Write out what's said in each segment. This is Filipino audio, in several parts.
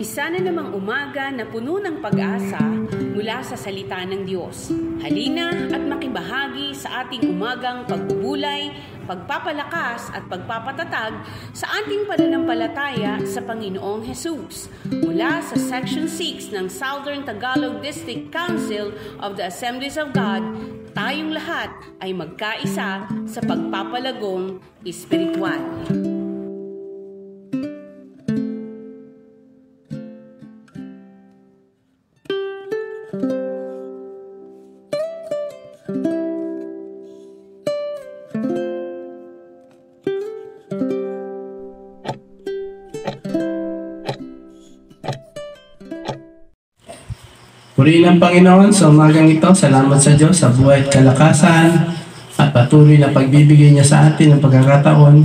Isa na namang umaga na puno ng pag-asa mula sa salita ng Diyos. Halina at makibahagi sa ating umagang pagbubulay, pagpapalakas at pagpapatatag sa ating pananampalataya sa Panginoong Hesus. Mula sa Section 6 ng Southern Tagalog District Council of the Assemblies of God, tayong lahat ay magkaisa sa pagpapalagong espiritual. Purihin ang Panginoon sa umagang ito. Salamat sa Diyos sa buhay at kalakasan at patuloy na pagbibigay niya sa atin ng pagkakataon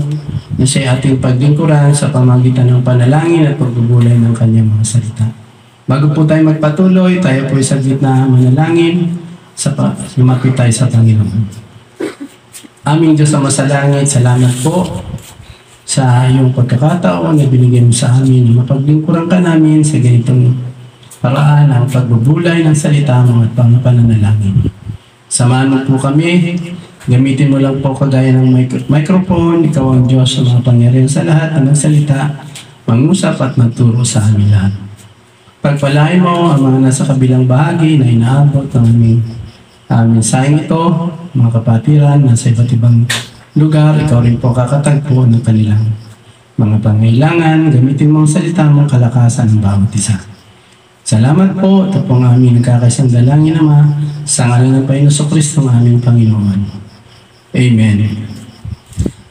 na siya ating paglingkuran sa pamagitan ng panalangin at pagbubulay ng kanyang mga salita. Bago po tayo magpatuloy, tayo po sa gitna manalangin sa lumapit tayo sa Panginoon. Aming Diyos sa masalangit, salamat po sa iyong pagkakataon na binigay mo sa amin na mapaglingkuran ka namin sa ganitong paraan ang pagbubulay ng salita mo at pananalangin. Samahan mo po kami, gamitin mo lang po kagaya ng microphone, ikaw ang Diyos sa mga pangyarihan sa lahat ng salita, mangusap at magturo sa amin lahat. Pagpalain mo ang mga nasa kabilang bahagi na inaabot ng aming sayang ito, mga kapatiran nasa iba't ibang lugar, ikaw rin po kakatagpo ng kanilang mga pangailangan, gamitin mo ang salita mong kalakasan ng bawat isa. Salamat po. Ito po ang aming nagkakaisang dalangin Ama sa ngalan ng Panginoon Kristo ng aming Panginoon. Amen.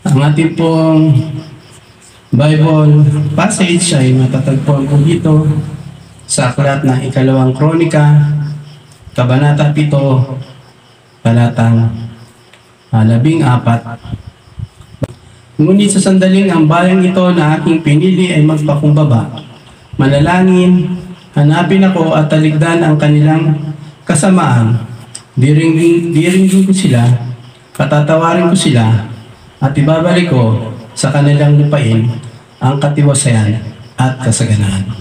Ang ating pong Bible passage ay matatagpuan po dito sa aklat ng Ikalawang Kronika, Kabanata 7, Talatang 14. Ngunit sa sandaling ang bayang ito na aking pinili ay magpakumbaba, manalangin, hanapin ako at talikdan ang kanilang kasamaan. Diringgin ko sila, patatawarin ko sila, at ibabalik ko sa kanilang lupain ang katiwasayan at kasaganaan.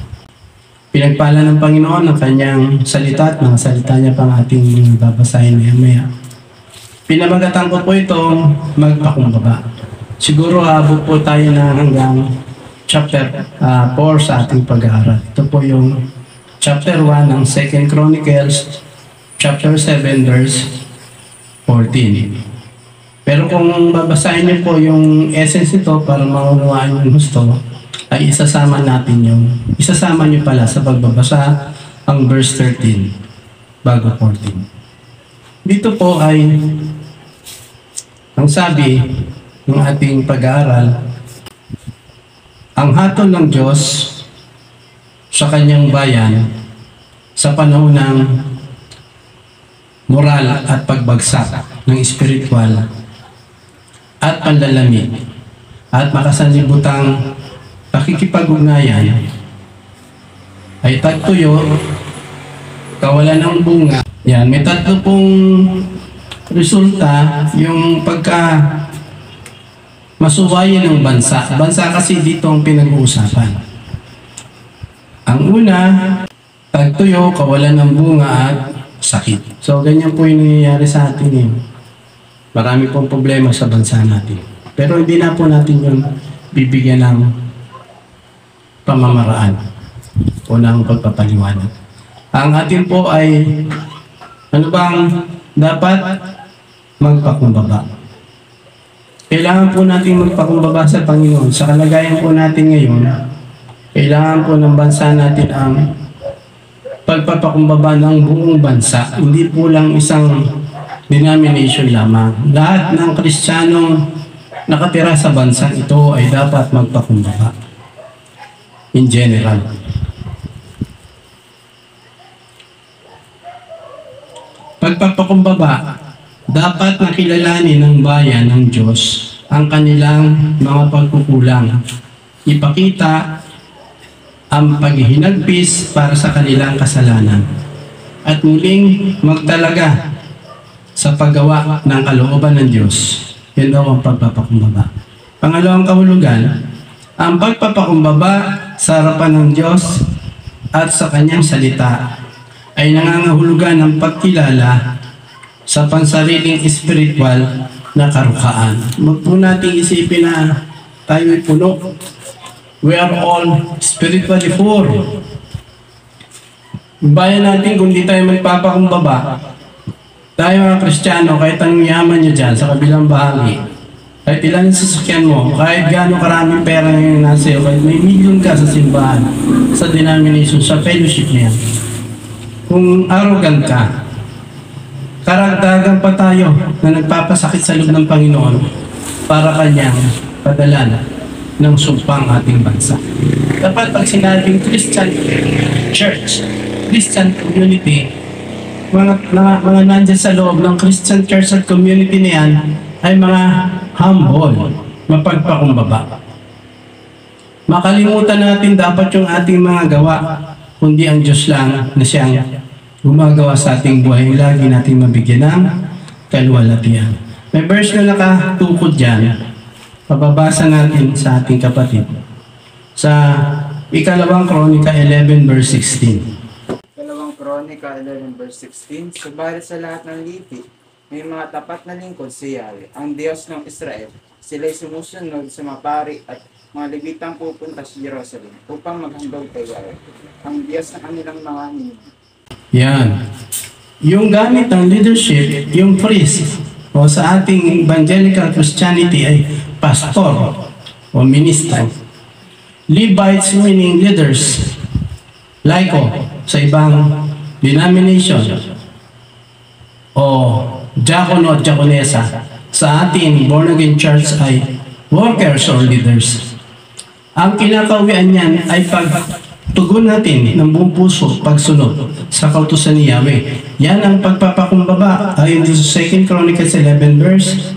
Pinagpala ng Panginoon ang kanyang salita at mga salita niya pang ating babasahin maya-maya. Pinamagatan ko po itong magpakumbaba. Siguro abot po tayo na hanggang chapter 4 sa ating pag-aaral. Ito po yung chapter 1 ng 2 Chronicles, chapter 7, verse 14. Pero kung babasahin niyo po yung essence ito para maunawaan yung gusto, ay isasama niyo pala sa pagbabasa ang verse 13 bago 14. Dito po ay ang sabi ng ating pag-aaral, ang hatol ng Diyos sa kanyang bayan sa panahon ng moral at pagbagsak ng espiritual at panlalamig at makasanlibutang pakikipag-ugnayan ay tagtuyo, kawalan ng bunga. Yan, may tatlo pong resulta yung pagka masuwayan ng bansa. Bansa kasi dito ang pinag-uusapan. Ang una, tagtuyo, kawalan ng bunga at sakit. So, ganyan po yung nangyayari sa atin eh. Marami pong problema sa bansa natin. Pero hindi na po natin yung bibigyan ng pamamaraan o ng pagpapaliwanag. Ang atin po ay, ano bang dapat magpakumbaba? Kailangan po natin magpakumbaba sa Panginoon. Sa kalagayan po natin ngayon, kailangan po ng bansa natin ang pagpapakumbaba ng buong bansa. Hindi po lang isang denomination lamang. Lahat ng Kristiyanong nakatira sa bansa ito ay dapat magpakumbaba. In general. Pagpapakumbaba, dapat nakilalanin ng bayan ng Diyos ang kanilang mga pagkukulang. Ipakita ang paghihinagpis para sa kanilang kasalanan at muling magtalaga sa paggawa ng kalooban ng Diyos. Yan daw ang pagpapakumbaba. Pangalawang kahulugan, ang pagpapakumbaba sa harapan ng Diyos at sa kanyang salita ay nangangahulugan ng pagkilala sa pansariling espiritual na karukaan. Huwag po nating isipin na tayo'y puno. We are all spiritually poor. Bayan natin kung di tayo magpapakumbaba, tayo mga Kristiyano, kahit anong yaman nyo dyan sa kabilang bahagi, kahit ilan yung sasakyan mo, kahit gaano karaming pera ngayon nasa iyo, kahit may milyon ka sa simbahan, sa denomination, sa fellowship niya, kung arrogant ka, karagdagan pa tayo na nagpapasakit sa loob ng Panginoon para kanyang padalan ng sumpang ating bansa. Dapat pag sinabing Christian Church, Christian community, mga nandyan sa loob ng Christian Church at community na yan ay mga humble, mapagpakumbaba. Makalimutan natin dapat yung ating mga gawa, kundi ang Diyos lang na siyang gumagawa sa ating buhay. Lagi natin mabigyan ng kaluwalhatian. May verse na nakatukod dyan. Pababasa natin sa ating kapatid. Sa Ikalawang Kronika 11 verse 16. Ikalawang Kronika 11 verse 16. Subalit sa lahat ng lipi, may mga tapat na lingkod si Yahweh, ang Diyos ng Israel. Sila'y sumusunod sa mga pari at mga Levitang pupunta sa Jerusalem upang maghandog kay Yahweh, ang Diyos ng kanilang mga ninuno. Yan. Yung gamit ng leadership, yung priest, o sa ating evangelical Christianity ay pastor o ministro. Levites meaning leaders. Laiko sa ibang denomination. O diakono at diakonesa. Sa ating born-again church ay workers or leaders. Ang kinakawian niyan ay pagtugon natin ng buong puso, pagsunod sa kautusan ni Yahweh. Yan ang pagpapakumbaba ayon sa 2 Chronicles 11 verse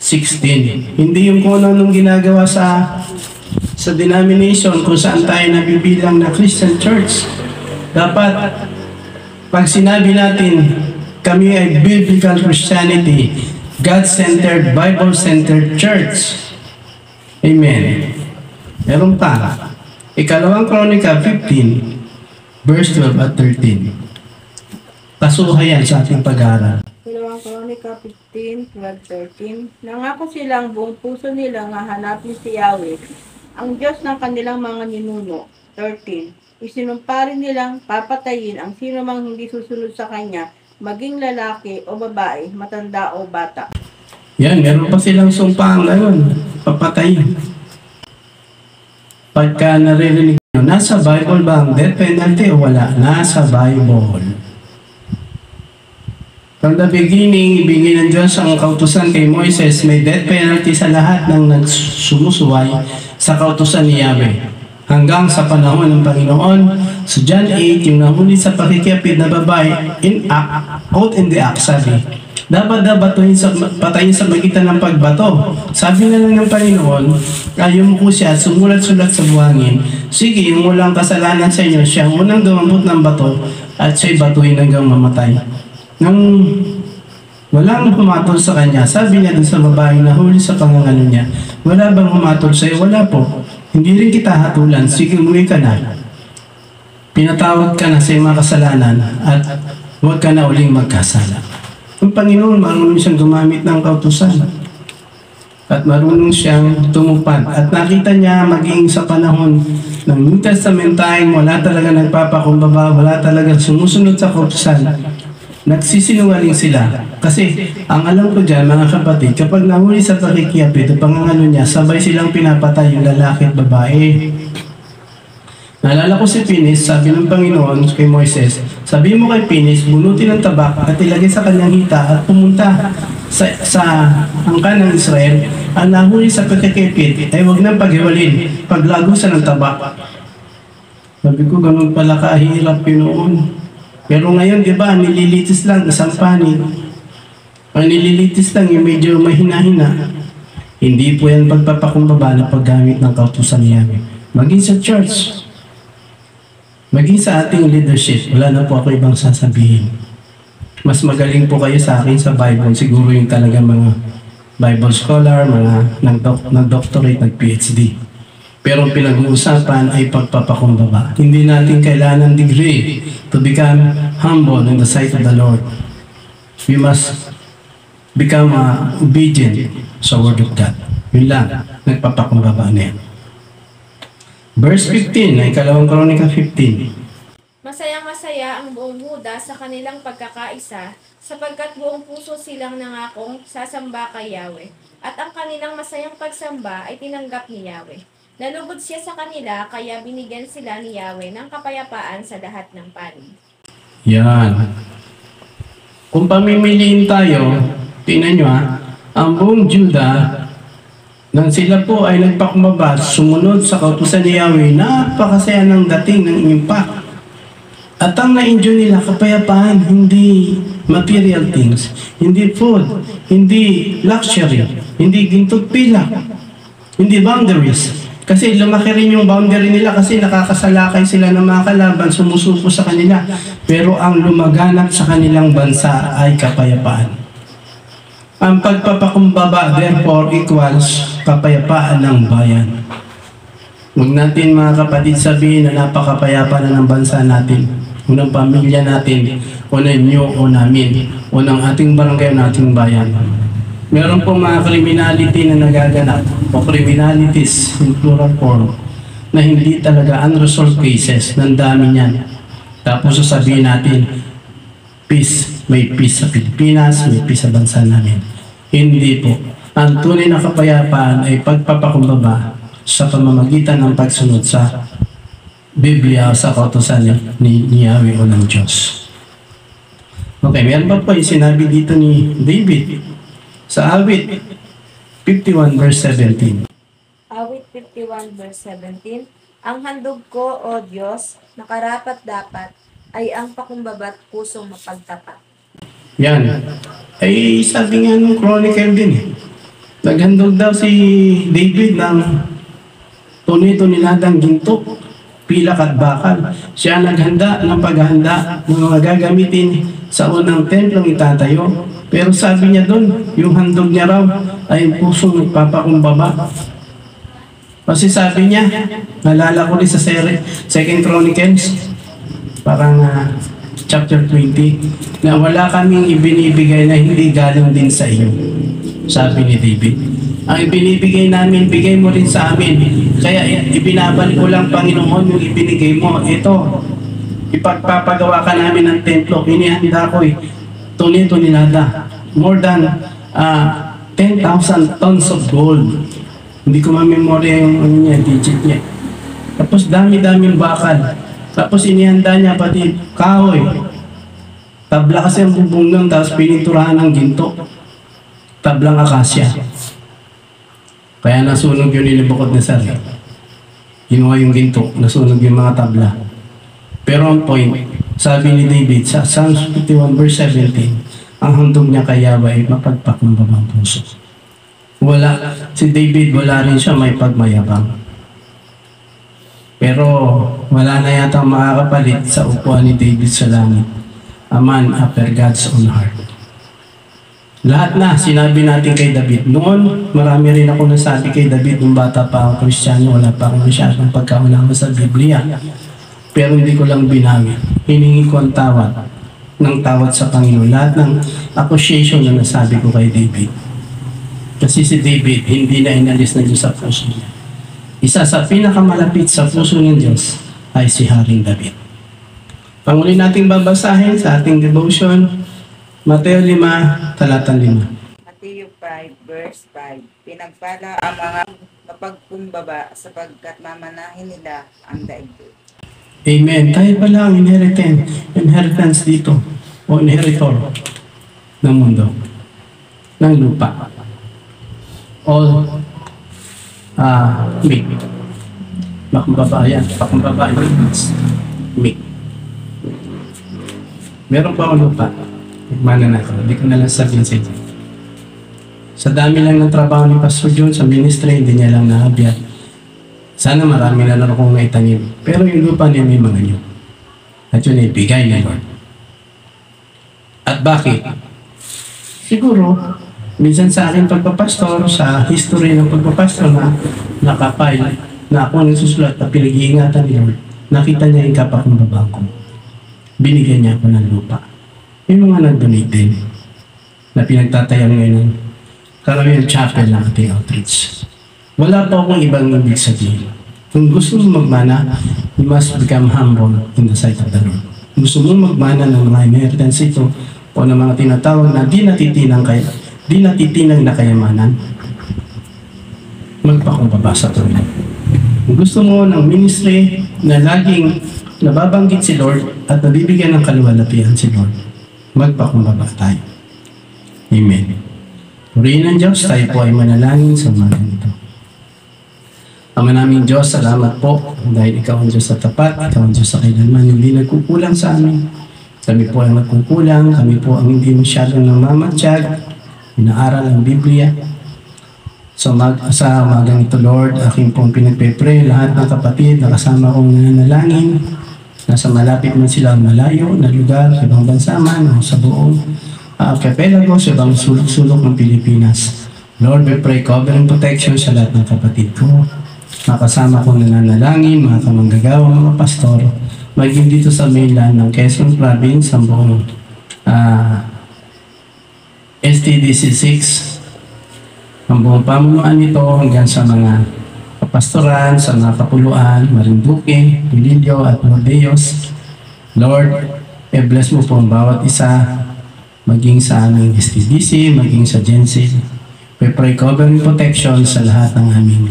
16. Hindi yung kung anong ginagawa sa denomination kung saan tayo nabibilang na Christian church. Dapat pag sinabi natin kami ay biblical Christianity, God-centered, Bible-centered church. Amen. Meron pa. Ikalawang Kronika 15 verse 12 at 13. Kasuhayan sa ating pag-aaral. Ikalawang Kronika 15, 12, 13. Nangako silang buong puso nila nga hanapin si Yahweh, ang Diyos ng kanilang mga ninuno. 13. Isinumpa rin nilang papatayin ang sino mang hindi susunod sa Kanya, maging lalaki o babae, matanda o bata. Yan, meron pa silang sumpang ngayon, papatayin. Pagka naririnig nyo, nasa Bible ba ang death penalty o wala? Nasa Bible. From the beginning, ibigay ng Diyos ang kautusan kay Moises, may death penalty sa lahat ng nagsumusuway sa kautusan ni Yahweh. Hanggang sa panahon ng Panginoon, sa John 8, yung nahuli sa pakikiapid na babae, out in the act, sabi, dapat patayin sa magitan ng pagbato. Sabi na lang ng Panginoon, ayaw mo ko siya, sumulat-sulat sa buhangin. Sige, yung walang kasalanan sa inyo, siya ang unang dumambot ng bato at siya'y batuin hanggang mamatay. Nang walang humatol sa kanya, sabi niya dun sa babae na huli sa pangangano niya, wala bang humatol sa'yo? Wala po. Hindi rin kita hatulan. Sige, umuwi ka na. Pinatawad ka na sa iyong mga kasalanan at huwag ka na uling magkasala. Ang Panginoon, marunong siyang gumamit ng kautusan at marunong siyang tumupad. At nakita niya maging sa panahon ng New Testament time, wala talaga nagpapakumbaba, wala talaga sumusunod sa kautusan. Nagsisinungaling sila. Kasi ang alam ko dyan, mga kapatid, kapag nahuli sa pakikiapid o pangangano niya, sabay silang pinapatay yung lalaki at babae. Naalala ko si Pinis, sabi ng Panginoon kay Moises, sabi mo kay Pinis, bunutin ng tabak at ilagay sa kanyang hita at pumunta sa angkan ng Israel. Ang nahuli sa pakikiapid ay huwag nang paghiwalin, paglagusan ng tabak. Sabi ko, ganun pala kahirap yun noon. Pero ngayon, di ba, nililitis lang, isang panig. Ang nililitis lang, yung medyo mahina-hina. Hindi po yan pagpapakumbaba na paggamit ng kautusan niya. Maging sa church, maging sa ating leadership, wala na po ako ibang sasabihin. Mas magaling po kayo sa akin sa Bible. Siguro yung talaga mga Bible scholar, mga nag-doctorate, nag-PhD. Pero ang pinag-uusapan ay pagpapakumbaba. Hindi natin kailangan ng degree to become humble in the sight of the Lord. We must become obedient sa Word of God. Yun lang, nagpapakumbaba na yan. Verse 15, ay ikalawang Kronika 15. Masayang-masaya ang buong Huda sa kanilang pagkakaisa, sapagkat buong puso silang nangakong sasamba kay Yahweh. At ang kanilang masayang pagsamba ay tinanggap ni Yahweh. Nalugod siya sa kanila, kaya binigyan sila ni Yahweh ng kapayapaan sa lahat ng panig. Yan. Kung pamimiliin tayo, tingnan nyo ang buong Juda, nang sila po ay nagpakumbaba, sumunod sa kautusan ni Yahweh, napakasaya ng dating ng impact. At ang na-enjoy nila, kapayapaan, hindi material things, hindi food, hindi luxury, hindi gintot pilak, hindi boundaries. Kasi lumaki rin yung boundary nila kasi nakakasalakay sila ng mga kalaban, sumusuko sa kanila. Pero ang lumaganap sa kanilang bansa ay kapayapaan. Ang pagpapakumbaba, therefore, equals kapayapaan ng bayan. Huwag natin mga kapatid sabihin na napakapayapa na ng bansa natin. Unang pamilya natin, unang nyo o namin, unang ating barangay o ating bayan. Meron pong mga criminality na nagaganap o criminalities in plural form na hindi talaga unresolved cases. Nang dami niyan. Tapos sasabihin natin, peace, may peace sa Pilipinas, may peace sa bansa namin. Hindi po. Ang tunay na kapayapaan ay pagpapakumbaba sa pamamagitan ng pagsunod sa Biblia sa kautusan ni Yahweh o ng Diyos. Okay, meron pa po yung sinabi dito ni David sa Awit 51 verse 17. Awit 51 verse 17. Ang handog ko, O Diyos, nakarapat-dapat, ay ang pakumbaba't pusong mapagtapat. Yan. Ay sabi nga nung Chronicle din eh. Naghandog daw si David ng tunay-tuniladang ginto, pilak at bakal. Siya naghanda ng paghahanda ng mga gagamitin sa unang templong itatayo. Pero sabi niya doon, yung handog niya raw ay pusong nagpapakumbaba. Kasi sabi niya, nalala ko rin sa 2 Chronicles, parang chapter 20, na wala kaming ibinibigay na hindi galing din sa iyo. Sabi ni David, ang ibinibigay namin, bigay mo rin sa amin. Kaya ibinabalik ko lang, Panginoon, yung ibinigay mo. Ito, ipagpapagawa ka namin ng templo. Inihanda ko tunay-tunilada. More than 10,000 tons of gold. Hindi ko mamemorya yung digit niya. Tapos dami-daming bakal. Tapos inihanda niya pati kahoy. Tabla kasi ang bubong nun, tapos pininturahan ng ginto. Tablang akasya. Kaya nasunog yun ni Nebuchadnezzar. Ginawa yung ginto, nasunog yung mga tabla. Pero ang point, sabi ni David sa Psalms 51 verse 17, ang handog niya kay Yahweh ay mapagpakumbabang puso. Si David, wala rin siya may pagmayabang. Pero wala na yata makakapalit sa upuan ni David sa langit. A man after God's own heart. Lahat na sinabi natin kay David. Noon, marami rin ako nasabi kay David nung bata pa ako Kristiyano, wala pa akong masyadong pagkaunama sa Biblia. Pero hindi ko lang binawi. Hiningi ko ang tawad sa Panginoon. Lahat ng accusation na nasabi ko kay David. Kasi si David, hindi na inalis na Diyos sa puso niya. Isa sa pinakamalapit sa puso ng Diyos ay si Haring David. Panguli nating babasahin sa ating devotion, Mateo 5, talatang 5. Mateo 5, verse 5. Pinagpala ang mga mapagkumbaba sapagkat mamanahin nila ang daigdig. Amen. Tayo pala ang inheritance dito o inheritor ng mundo, ng lupa. All meek. Pakumbaba yan. Pakumbaba means meek. Meron pa akong lupa. Mana na ako. Hindi ko na lang sabihin sa inyo. Sa dami lang ng trabaho ni Pastor John sa ministry, hindi niya lang nahabiyat. Sana marami na lang akong naitanim. Pero yung lupa niya may mga nyo. At yun ay bigay ni Lord. At bakit? Siguro, minsan sa aking pagpapastor, sa history ng pagpapastor na nakapile, na ako ang nagsusulat at pinag-iingatan ni Lord, nakita niya yung kapakumbaba ko. Binigyan niya ako ng lupa. May mga nag-donate din na pinagtatayan ngayon ng Caroline Chapel ng ating outreach. Wala pa akong ibang ibig sabihin. Kung gusto mo magmana, you must become humble in the sight of the Lord. Kung gusto mo magmana ng mga inheritance ito o ng mga tinatawag na di natitinang na kayamanan, magpakumbaba sa tuloy. Kung gusto mo ng ministry na laging nababanggit si Lord at nabibigyan ng kaluwalhatian si Lord, magpakumbaba tayo. Amen. Purihin ng Diyos, tayo po ay manalangin sa umaga nito. Ama naming Diyos, salamat po dahil Ikaw ang Diyos sa tapat, Ikaw ang Diyos sa kailanman, hindi nagkukulang sa amin. Kami po ang nagkukulang, kami po ang hindi masyadong namamatsyag, inaaral ang Biblia. So sa umagang ito, Lord, aking pong pinagpe-pray lahat ng kapatid na kasama kong nananalangin, nasa malapit man sila malayo na lugar, sa ibang bansa man o sa buong archipelago, sa ibang sulok-sulok ng Pilipinas. Lord, we pray covering protection sa lahat ng kapatid ko, mga kasama kong nananalangin, mga kamanggagawa, mga pastor, maging dito sa mainland ng Quezon Province, ang buong STDC 6, ang buong pamunuan nito hanggang sa mga kapastoran, sa mga kapuluan, Marinduque, Pililio at Nordeos. Lord, bless mo po ang bawat isa, maging sa aming STDC, maging sa Gensil. We pray covering protection sa lahat ng aming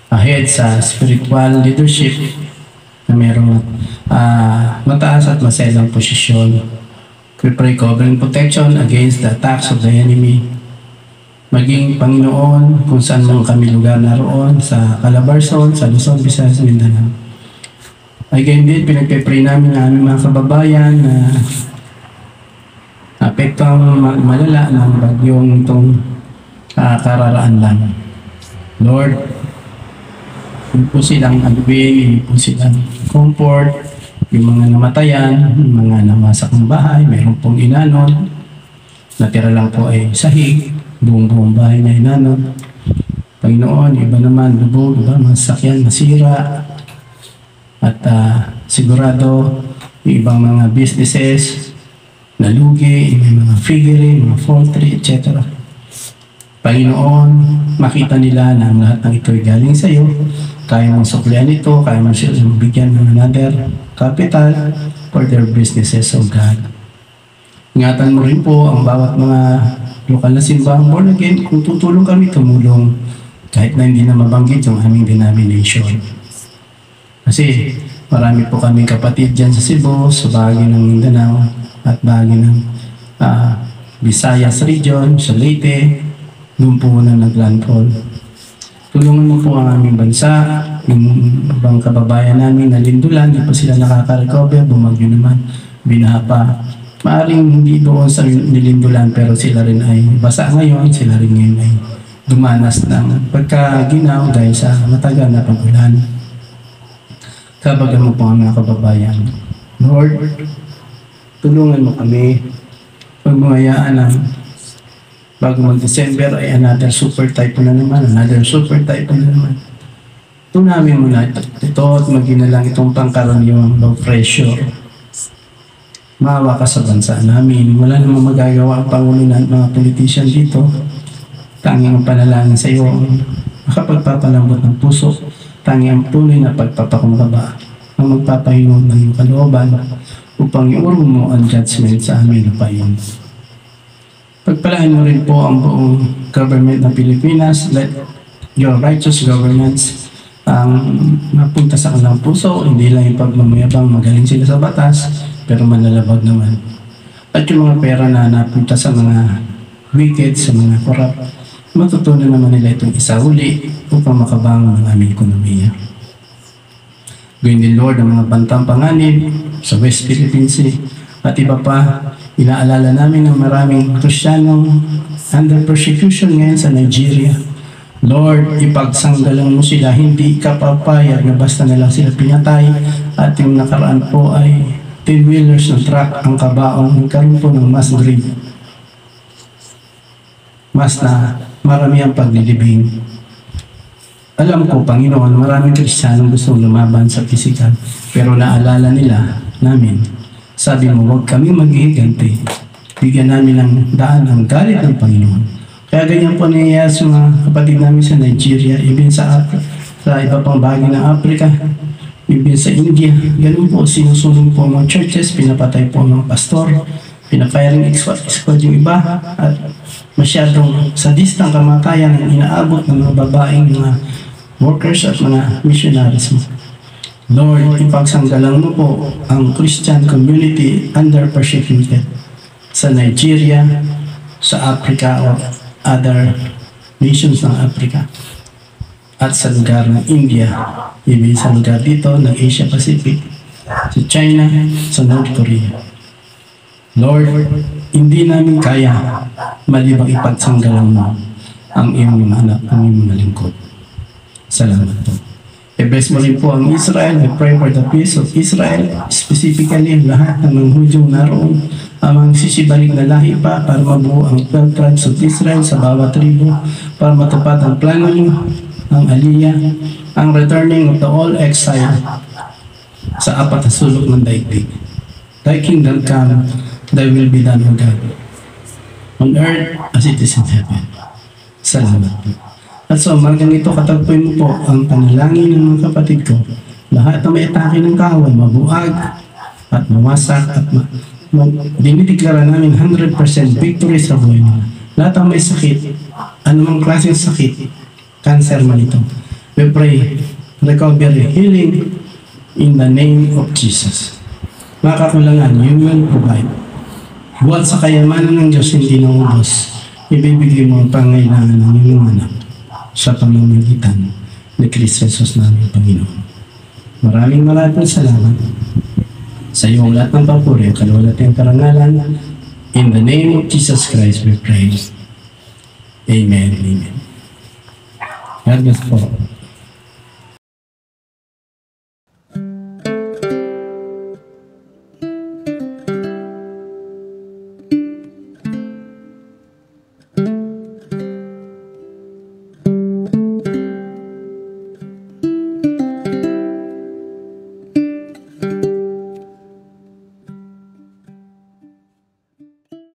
ahead sa spiritual leadership na mayroong mataas at maselang posisyon. We pray covering protection against the attacks of the enemy. Maging Panginoon kung saan mo kami lugar naroon, sa Calabarzon, sa Luzon, Visayas, Mindanao. Again din, pinagpe-pray namin ang aming mga kababayan na apektong malala ng bagyong itong kararaan lang. Lord, hindi po silang alubin, hindi po silang comfort, yung mga namatayan, yung mga namasak ng bahay, mayroon pong inanon, natira lang po ay sahig, buong bahay na inanon. Panginoon, iba naman lubog, iba mga sakyan masira, at sigurado yung ibang mga businesses nalugi, may mga figurine, mga poultry, etc. Panginoon, makita nila na ang lahat ng ito ay galing sa iyo. Kaya mong suklian ito, kaya mong silang bigyan ng another capital for their businesses, O God. Ingatan mo rin po ang bawat mga lokal na simbahang born again. Kung tutulong kami, tumulong kahit na hindi na mabanggit yung aming denomination. Kasi marami po kami kapatid dyan sa Cebu, sa bahagi ng Mindanao, at bahagi ng Visayas region, sa Leyte, doon po na nag-landfall. Tulungan mo po ang aming bansa, yung ibang kababayan namin na lindulan, di pa sila nakaka-recover, bumagyo naman, binaha pa. Maaring hindi doon sa nilindulan, pero sila rin ay basa ngayon, sila rin ngayon ay dumanas ng pagkaginaw dahil sa matagal na pag-ulan. Kabagan mo po ang mga kababayan. Lord, tulungan mo kami pagmayaan ng bago mag-December ay another super typhoon na naman, another super typhoon na naman. Tunamin mo na ito at maginalang itong pangkaraniwang low pressure. Maawa ka sa bansa namin. Wala namang magagawa ang Pangulo na mga politician dito. Tanging ang panalangin sa iyo ang makapagpapalambot ng puso. Tanging ang tunay na pagpapakumbaba ang magpapahingon ng iyong kalooban upang iurong mo ang judgment sa amin lupain. Pagpalain mo rin po ang buong government ng Pilipinas. Let your righteous governance ang mapunta sa kanilang puso, hindi lang yung pagmamayabang magaling sila sa batas, pero manlalabag naman. At yung mga pera na napunta sa mga wicked, sa mga corrupt, matutunan naman nila itong isauli upang makabangon ang aming ekonomiya. Gawin din, Lord, ang mga bantang panganib sa West Philippine Sea at iba pa. Inaalala namin ng maraming Kristiyanong under persecution ngayon sa Nigeria. Lord, ipagsanggalang mo sila, hindi ka papayag na basta na lang sila pinatay. At yung nakaraan po ay 10-wheelers ng truck ang kabaong, nagkaroon po ng mass grave. Mas na marami ang paglilibing. Alam ko, Panginoon, maraming Kristiyanong gustong lumaban sa pisikal, pero naalala nila namin. Sabi mo, huwag kami maghihiganti. Bigyan namin ng daan ang galit ng Panginoon. Kaya ganyan po nangyayari sa mga kapatid namin sa Nigeria, even sa iba pang bahagi ng Africa, even sa India. Ganun po, sinusulong po mga churches, pinapatay po mga pastor, pinafiring squad yung iba, at masyadong sadistang kamatayan ang inaabot ng mga babaeng mga workers at mga missionaries mo. Lord, ipagsanggalang mo po ang Christian community under persecuted sa Nigeria, sa Africa o other nations ng Africa at sa lugar ng India, even sa lugar dito ng Asia Pacific, sa China, sa North Korea. Lord, hindi namin kaya malibang ipagsanggalang mo ang iyong mga anak, ang iyong mga lingkod. Salamat po. I-bless mo rin po ang Israel. I pray for the peace of Israel, specifically lahat ng mga Hudyong naroon, ang mga sisibalik na lahi pa para mabuo ang 12 tribes of Israel sa bawat tribo, para matupad ang plano mo, ang aliyah, ang returning of the all exile sa apat na sulok ng daigdig. Thy kingdom come, thy will be done, O God, on earth as it is in heaven. Salamat po. At so, umagang ito, katagpuin mo po ang panalangin ng mga kapatid ko. Lahat na may atake ng kawan, mabuhag at mawasak at dinideklara namin 100% victory sa buhay nila. Lahat ang may sakit, anumang klaseng sakit, cancer man ito. We pray, recovery, healing in the name of Jesus. Mga kakulangan, you will provide. Buhat sa kayamanan ng Diyos, hindi naubos. Ibibigay mo ang pangailangan ng iyong anak sa pamamagitan ni Kristo Jesus namin, Panginoon. Maraming salamat sa iyong lahat ng papuri, kalawalatiang karangalan. In the name of Jesus Christ we pray. Amen. Amen. God bless po.